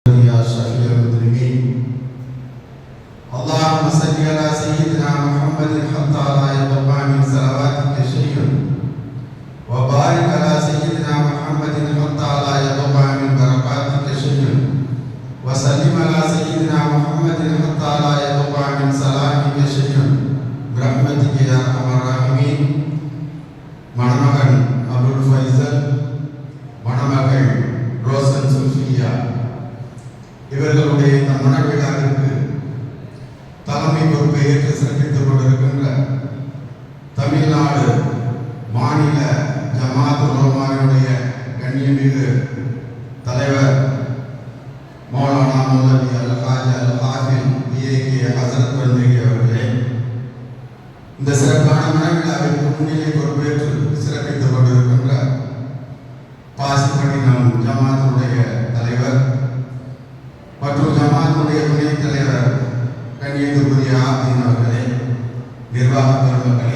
يا شفيع المذنبين اللهم صل على سيدنا محمد حتى لا يبقى من صلواتك شيء وبارك على سيدنا محمد حتى لا يبقى من بركاتك شيء وسلم على سيدنا محمد حتى لا يبقى من سلامك شيء برحمتك يا ارحم الراحمين. மணமகன் அபுல் ஃபைசல், மணமகள் ரோசன் சுல்ஃபியா இவர்களுடைய இந்த மணவிழாவிற்கு தலைமை பொறுப்பை ஏற்று சிறப்பித்துக் கொண்டிருக்கின்ற தமிழ்நாடு மாநில ஜமாத் உலமாவினுடைய கண்ணியமிகு தலைவர் மௌலானா மௌலவி அல்-ஹாஜ் அல்-ஹாஃபில் பிஏகே ஹசரத் பந்திகி அவர்களே, இந்த சிறப்பான மணவிழாவிற்கு முன்னிலை பொறுப்பேற்று சிறப்பித்துக் கொண்டிருக்கின்ற பாசிப்பட்டினம் ஜமாத்துடைய தலைவர் மற்றும் ஜமாத்துடைய துணைத் தலைவர் கண்ணியத்துக்குரிய ஆப்தீன் அவர்களே, நிர்வாக பெருமக்களே,